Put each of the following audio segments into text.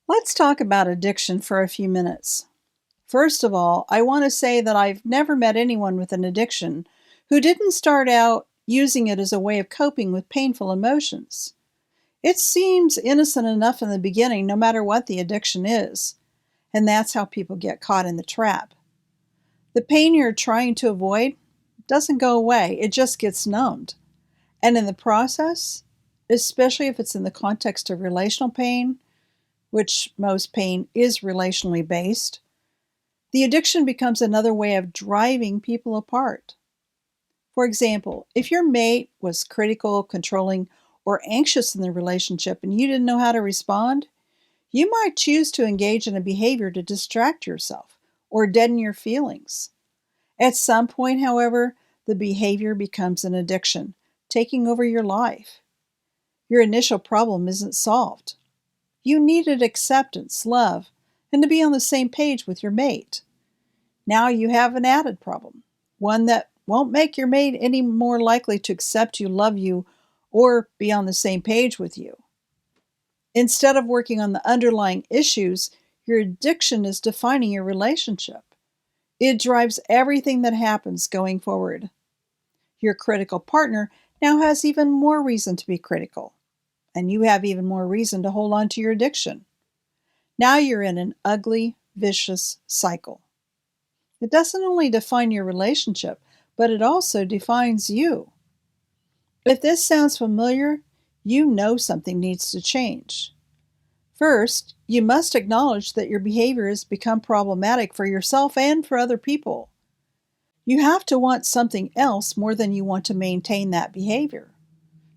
Let's talk about addiction for a few minutes. First of all, I want to say that I've never met anyone with an addiction who didn't start out using it as a way of coping with painful emotions. It seems innocent enough in the beginning, no matter what the addiction is, and that's how people get caught in the trap. The pain you're trying to avoid doesn't go away, it just gets numbed. And in the process, especially if it's in the context of relational pain, which most pain is relationally based, the addiction becomes another way of driving people apart. For example, if your mate was critical, controlling, or anxious in the relationship and you didn't know how to respond, you might choose to engage in a behavior to distract yourself or deaden your feelings. At some point, however, the behavior becomes an addiction, taking over your life. Your initial problem isn't solved. You needed acceptance, love, and to be on the same page with your mate. Now you have an added problem, one that won't make your mate any more likely to accept you, love you, or be on the same page with you. Instead of working on the underlying issues, your addiction is defining your relationship. It drives everything that happens going forward. Your critical partner now has even more reason to be critical, and you have even more reason to hold on to your addiction. Now you're in an ugly, vicious cycle. It doesn't only define your relationship, but it also defines you. If this sounds familiar, you know something needs to change. First, you must acknowledge that your behavior has become problematic for yourself and for other people. You have to want something else more than you want to maintain that behavior.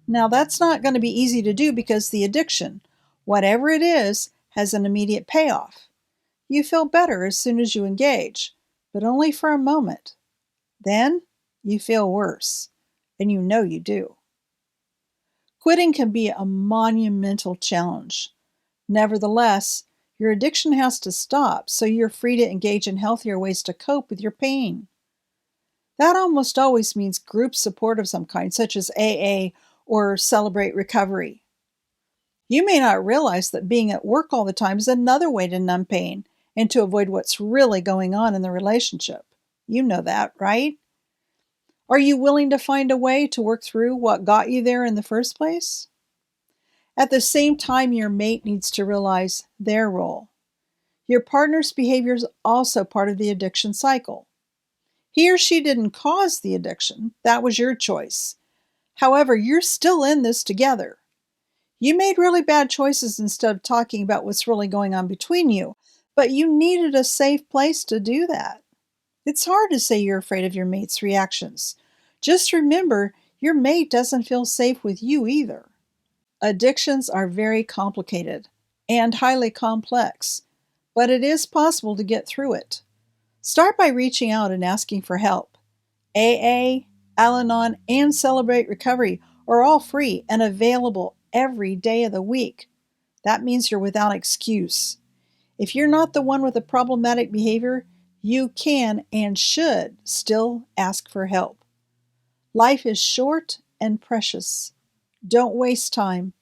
Now, that's not going to be easy to do because the addiction, whatever it is, has an immediate payoff. You feel better as soon as you engage, but only for a moment. Then you feel worse, and you know you do. Quitting can be a monumental challenge. Nevertheless, your addiction has to stop so you're free to engage in healthier ways to cope with your pain. That almost always means group support of some kind, such as AA or Celebrate Recovery. You may not realize that being at work all the time is another way to numb pain and to avoid what's really going on in the relationship. You know that, right? Are you willing to find a way to work through what got you there in the first place? At the same time, your mate needs to realize their role. Your partner's behavior is also part of the addiction cycle. He or she didn't cause the addiction, that was your choice. However, you're still in this together. You made really bad choices instead of talking about what's really going on between you, but you needed a safe place to do that. It's hard to say you're afraid of your mate's reactions. Just remember, your mate doesn't feel safe with you either. Addictions are very complicated and highly complex, but it is possible to get through it. Start by reaching out and asking for help. AA, Al Anon, and Celebrate Recovery are all free and available every day of the week. That means you're without excuse. If you're not the one with a problematic behavior, you can and should still ask for help. Life is short and precious. Don't waste time.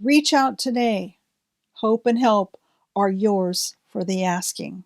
Reach out today. Hope and help are yours for the asking.